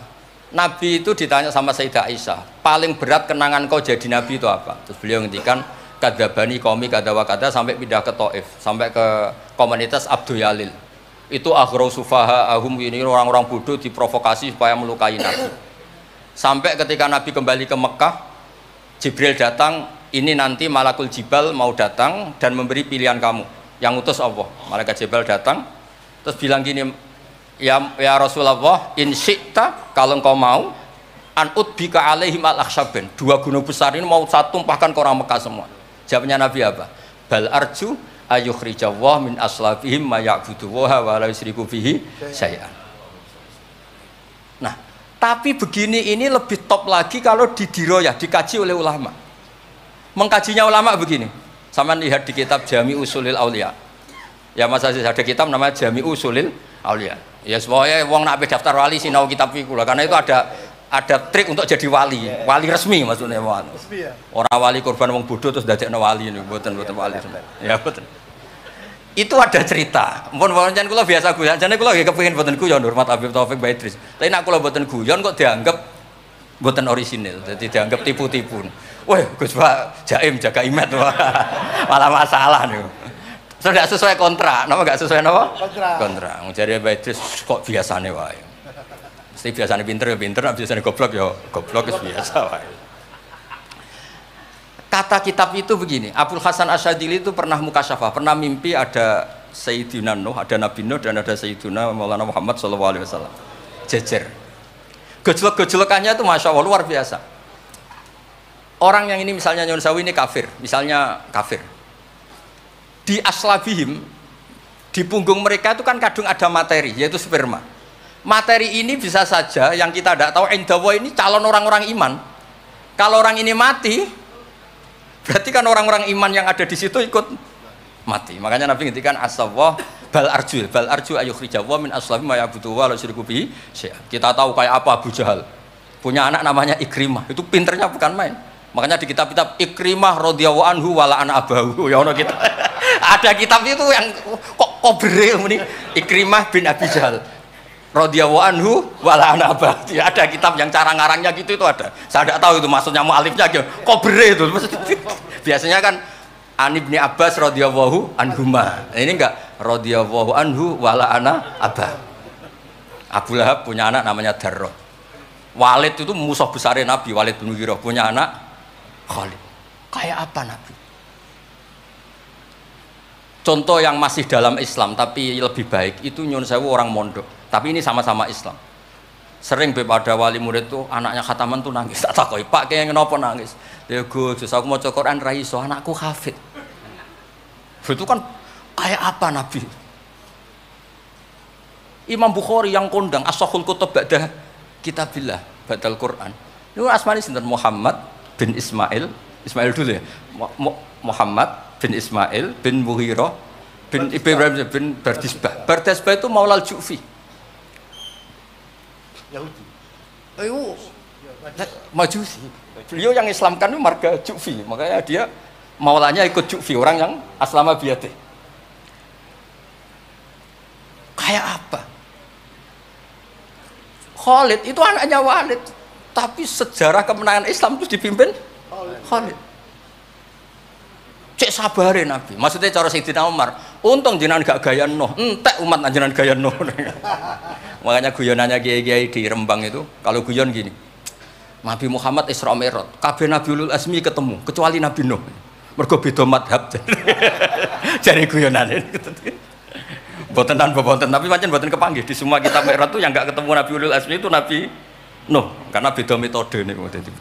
Nabi itu ditanya sama Sayyidah Aisyah, paling berat kenangan kau jadi Nabi itu apa? Terus beliau ngendikan kadzabani qaumi kadza wa kadza sampai pindah ke Taif, sampai ke komunitas Abdul Yalil. Itu aghrau sufaha ahum, ini orang-orang bodoh diprovokasi supaya melukai Nabi. Sampai ketika Nabi kembali ke Mekah, Jibril datang, ini nanti Malakul Jibal mau datang dan memberi pilihan kamu. Yang utus Allah. Malaikat Jibril datang terus bilang gini, ya Rasulullah, in syi'ta, kalau engkau mau an udbika alaihim al-akhsyaben, dua gunung besar ini mau saya tumpahkan ke orang Mekah semua. Jawabnya Nabi apa? Bal arju ayukhrijawah min aslafihim ma ya'budu wa la yusyriku bihi syai'an. Nah, tapi begini ini lebih top lagi kalau didiroyah, dikaji oleh ulama. Mengkajinya ulama begini. Sama lihat di kitab Jami Usulil Aulia. Ya Mas Aziz, ada kitab namanya Jami Usulil Aulia. Ya semuanya wong nak daftar wali sinau kitab iku lah, karena itu ada trik untuk jadi wali resmi maksudnya wali. Orang wali korban wong bodoh terus dadekno wali niku mboten wali. Ya betul. Itu ada cerita. Mun pancen kula biasa guyon, jane kula nggih kepengin mboten guyon hormat Habib Taufik Baidris. Tapi nek kula mboten guyon kok dianggap mboten orisinil, jadi dianggap tipu-tipu. Wah, Gus Pak Jaim jaga imet malah masalah niku. Sudah sesuai kontrak, nama nggak sesuai nama? Kontrak. Jadi Baidris kok biasanya wae. Mesti biasanya pinter ya pinter, biasanya goblok ya goblok itu biasa wae. Kata kitab itu begini, Abul Hasan Asyadzili itu pernah mukasyafah, pernah mimpi ada Sayyidina Nuh, ada Nabi Nuh dan ada Sayyidina Maulana Muhammad SAW. Jejer. Gejolak-gejolakannya itu Masya Allah luar biasa. Orang yang ini misalnya Nyun Sawi ini kafir, misalnya kafir. Di aslabihim, di punggung mereka itu kan kadang ada materi, yaitu sperma. Materi ini bisa saja yang kita tidak tahu indawa ini calon orang-orang iman. Kalau orang ini mati, berarti kan orang-orang iman yang ada di situ ikut mati. Makanya Nabi ngendikan asawah bal arju ayukhrijawah min aslabihim ma ya'budu wa la yusyriku bihi syai'an. Kita tahu kayak apa Abu Jahal. Punya anak namanya Ikrimah. Itu pinternya bukan main. Makanya di kitab-kitab Ikrimah radhiyallahu anhu wala ana abahu ya ono kita. Ada kitab itu yang kok bere ini Ikrimah bin Abi Jahal. radhiyallahu anhu wala ana abah. Ya, ada kitab yang cara ngarangnya gitu itu ada. Saya tidak tahu itu maksudnya mualifnya gitu. Kobre itu. Biasanya kan An Ibni Abbas radhiyallahu anhuma. Ini enggak radhiyallahu anhu wala ana abah. Abu Lahab punya anak namanya Darrah. Walid itu musuh besar Nabi, Walid bin Mughirah punya anak Khalid. Kayak apa Nabi? Contoh yang masih dalam Islam tapi lebih baik itu nyun sewu orang mondok. Tapi ini sama-sama Islam. Sering pada wali murid tuh anaknya khataman tuh nangis. Tak takoi, Pak kayak ngenopo nangis. Ya Gus, aku mau Quran ra iso, anakku hafid. Itu kan kayak apa Nabi? Imam Bukhari yang kondang as-sahul kutub ba'da kitabillah ba'dal Quran. Itu asmane sinten? Muhammad bin Ismail dulu ya. Muhammad bin Ismail bin Mughirah bin Ibrahim bin Bardisbah. Bardisbah itu Maulal Ju'fi. Yahudi. Ayo. Majusi. Beliau yang Islamkan itu marga Ju'fi. Makanya dia maulanya ikut Ju'fi, orang yang aslama biyatih. Kayak apa? Khalid itu anaknya Walid, tapi sejarah kemenangan Islam itu dipimpin Khalid. Cek sabare Nabi. Maksudnya cara Sayyidina Umar, untung jenengan gak gaya Nuh, entek umat jenengan gaya Nuh. Makanya guyonannya kiai-kiai di Rembang itu, kalau guyon gini, Nabi Muhammad Isra Mi'raj, kabeh Nabi Ulul Azmi ketemu, kecuali Nabi Nuh. Mergo beda madhab. Jare guyonane. Boten tapi pancen boten kepanggih di semua kitab Mi'raj itu yang enggak ketemu Nabi Ulul Azmi itu Nabi Nuh, karena beda metode niku dadi.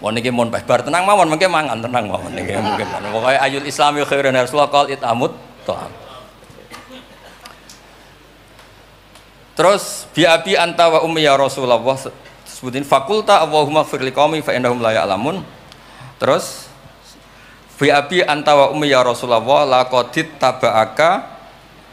Mun niki mun bar tenang mawon mengke mangan tenang mawon niki mungkin. Pokoke ayul islami khairan rasulullah qal itamut ta'am. Terus bi abi anta wa ummi ya Rasulullah sebutin fakulta Allahumma ighfir liqaumi fa innahum la ya'lamun. Terus bi abi anta wa ummi ya Rasulullah laqadit taba'aka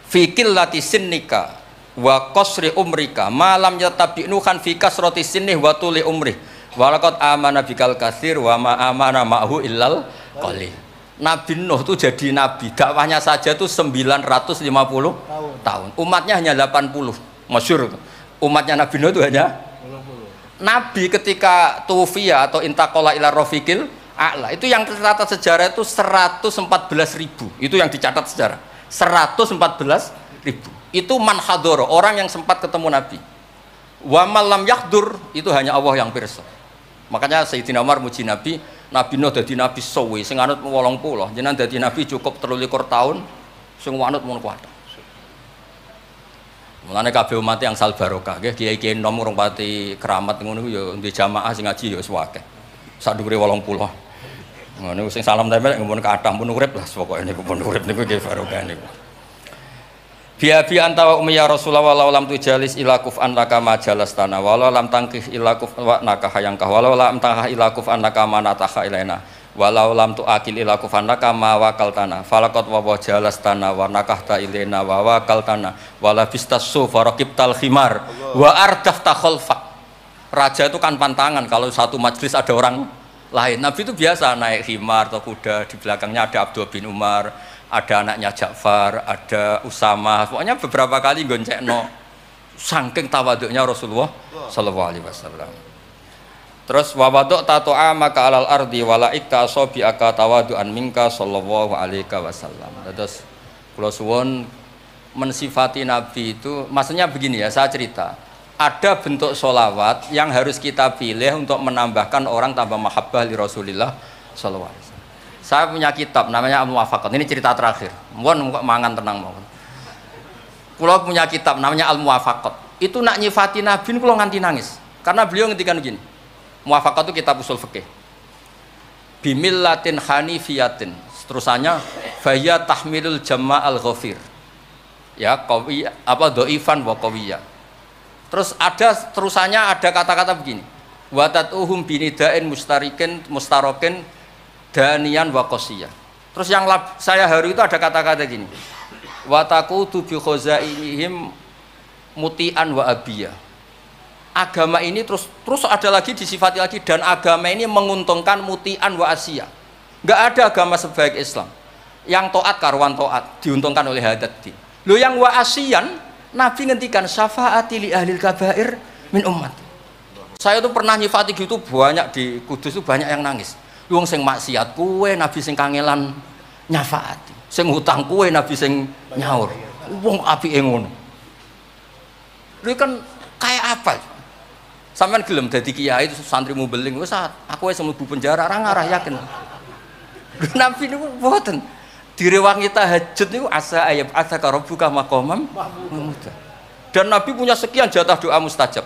fi qillati sinnika wa qasri umrika ma lam yatabi'nu kan fi kasrati sinnih wa tuli umri wa laqad amana bikal katsir wa ma amana ma'hu illal qalil. Nabi Nuh itu jadi nabi, dakwahnya saja itu 950 tahun. Umatnya hanya 80. Masyhur umatnya Nabi Nuh itu hanya 80. Nabi ketika tufiya atau intaqala ila rafiqil a'la itu yang tercatat sejarah itu 114.000. Itu yang dicatat sejarah 114.000. Itu man hadoro, orang yang sempat ketemu Nabi. Wa malam yahdur itu hanya Allah yang pirsa. Makanya Sayyidina Umar muji Nabi, Nabi Nuh dadi nabi suwi sing anut 80. Jenengan dadi nabi cukup 23 tahun sing anut mun kuat. Mulane kabeh umat yang sal barokah nggih kiai-kiai nom urung pati keramat ngono ya ndek jamaah sing ngaji ya wis akeh. Sak dhuwure 80. Ngono sing salam tempel ngempun kathah pun urip lah pokoke niku pun urip niku nggih barokah niku. Biabi anta wa ummi ya Rasulullah walau lam tujalis ila kuf'an laka ma jalastana walau lam tangkih ila kuf'an laka hayangkah walau lam tangkah ila kuf'an laka ma nataha ilaina walau lam tuakil ila kuf'an laka ma wakaltana falaqat wa jalastana wa nakahta ilaina wa wakaltana wala bistasu faraqibtal khimar wa ardafta khalfak. Raja itu kan pantangan kalau satu majelis ada orang lain. Nabi itu biasa naik khimar atau kuda, di belakangnya ada Abdul bin Umar, ada anaknya Ja'far, ada Usama, pokoknya beberapa kali goncekno saking tawaduknya Rasulullah sallallahu alaihi wasallam. Terus wa wadok tato'a maka alal ardi wala ikta asobi aka tawadu'an minka sallallahu alaihi wasallam. Terus kula suwun mensifati Nabi itu maksudnya begini ya, saya cerita ada bentuk sholawat yang harus kita pilih untuk menambahkan orang tambah mahabbah li Rasulillah sallallahu alaihi wasallam. Saya punya kitab namanya Al-Muwafaqat. Ini cerita terakhir. Mohon mangan tenang mohon. Kulo punya kitab namanya Al-Muwafaqat. Itu nak nyifati Nabi kulo nganti nangis. Karena beliau ngendikan begini. Muwafaqat itu kitab usul fikih. Bimillatin hanifiyatin. Terusannya faya tahmilul jama'al ghafir. Ya, qawiyya apa dhaifan wa qawiyya. Terus ada terusannya ada kata-kata begini. Wa tatuhum binida'in mustarokin danian wa qasiyah. Terus yang saya haru itu ada kata-kata gini. Wa taqutu bi khazainihim mutian wa abiyah. Agama ini terus ada lagi disifati lagi dan agama ini menguntungkan mutian wa asiyah. Enggak ada agama sebaik Islam. Yang taat karuan taat diuntungkan oleh hadad din. Lho yang wa asiyan, Nabi ngendikan syafaati li ahlil kabair min umat. Saya tuh pernah nyifati gitu banyak di Kudus tuh banyak yang nangis. Wong sing maksiat kuwe Nabi sing kangelan nyafaati. Sing hutang kuwe Nabi sing nyaur. Wong apike ngono. Lho kan kayak apa? Sampeyan gelem dadi kiai santrimu beling wis aku wis mlebu penjara ora ngarah yakin. Nabi niku mboten direwangi tahajud niku asa ayat ataka rabbuka maqamam mahmuda. Dan Nabi punya sekian jatah doa mustajab.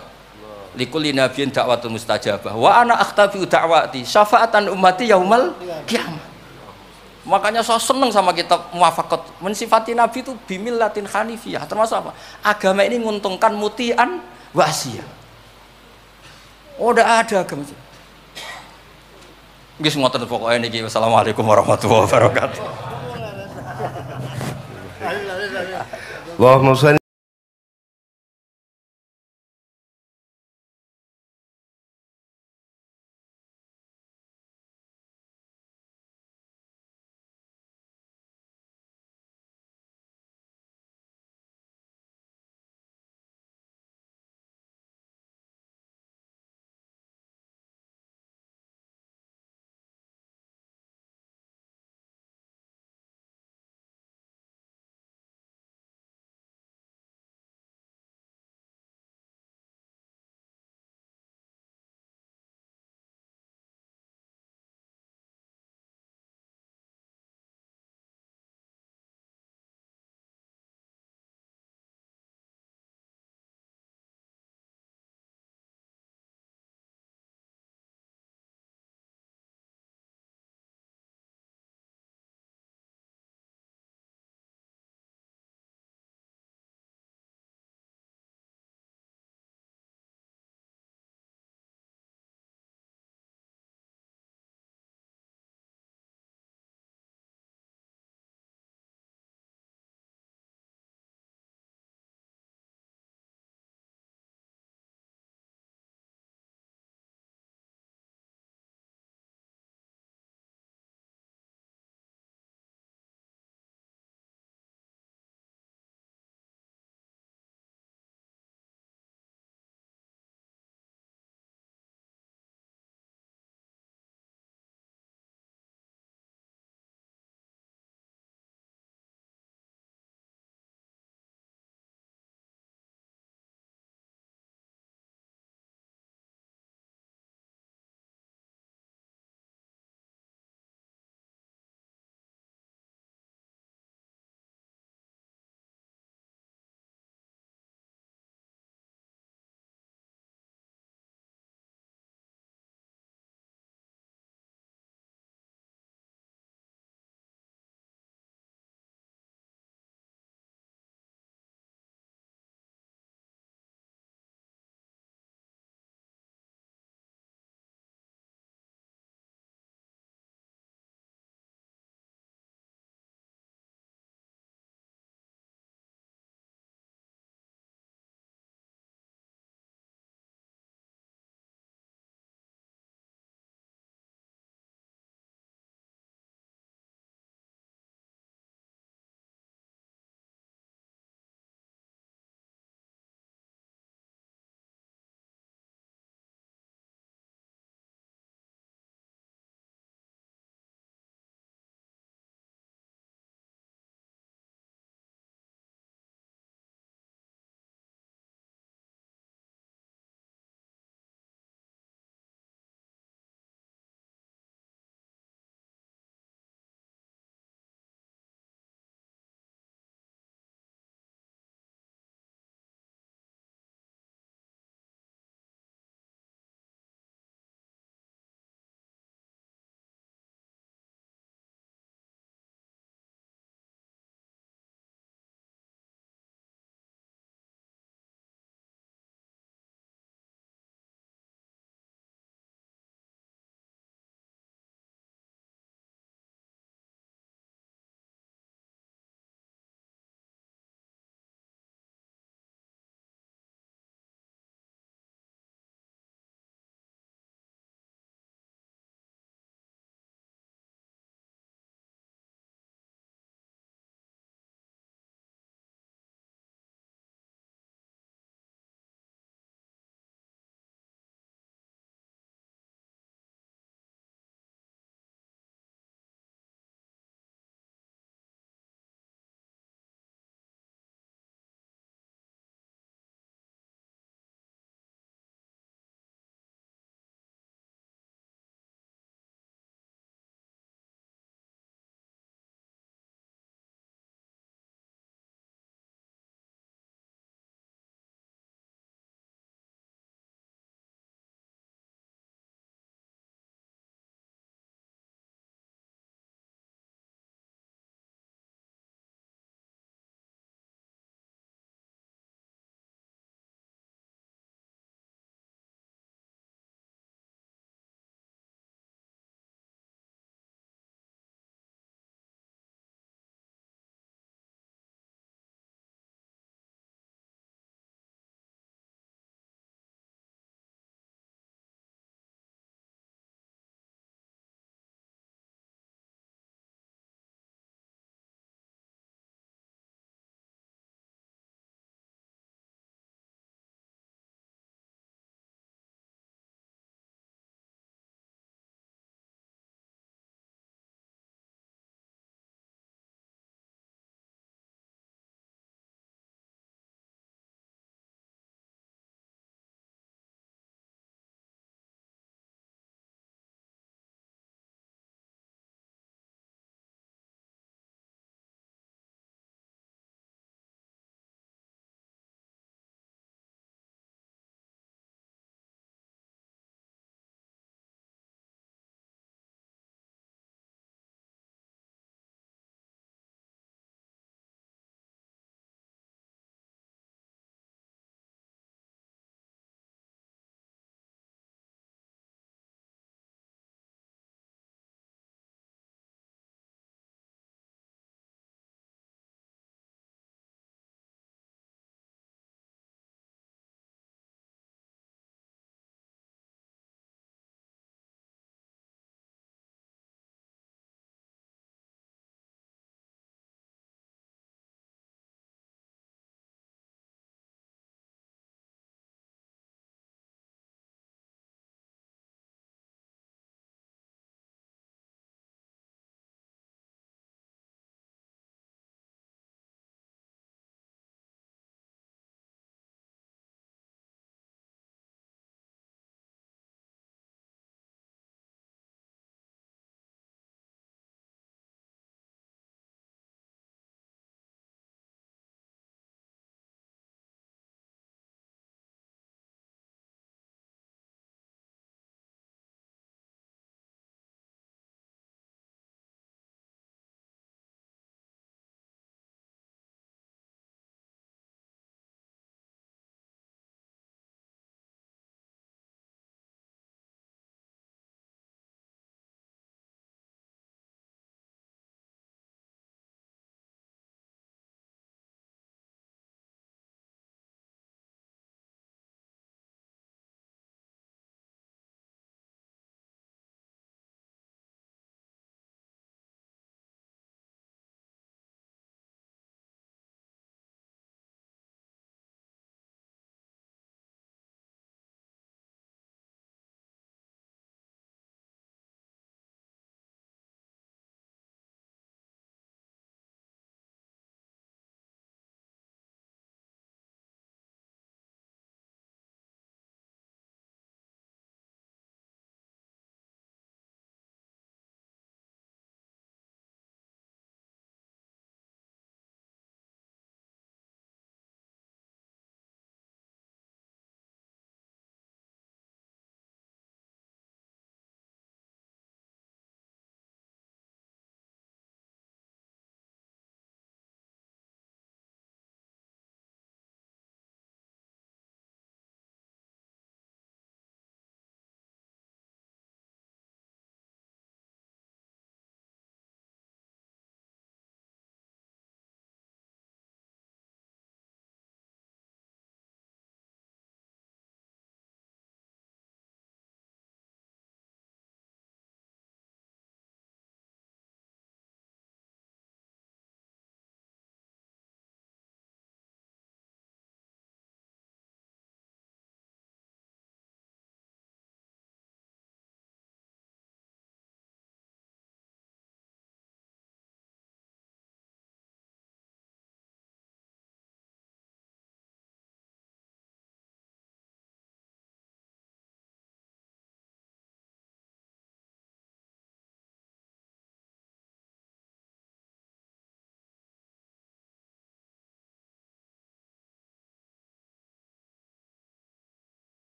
Likulli nabiyyin da'watun mustajabah wa ana akhtafi da'wati syafaatan ummati yaumal qiyamah. Makanya saya seneng sama kitab Muwafaqat mensifati Nabi itu bimillatin hanifiyah, termasuk apa? Agama ini menguntungkan mutian wa asiyah. Oh, udah ada agama. Nggih ngoten pokoke niki. Wassalamualaikum warahmatullahi wabarakatuh. Allahumma shalli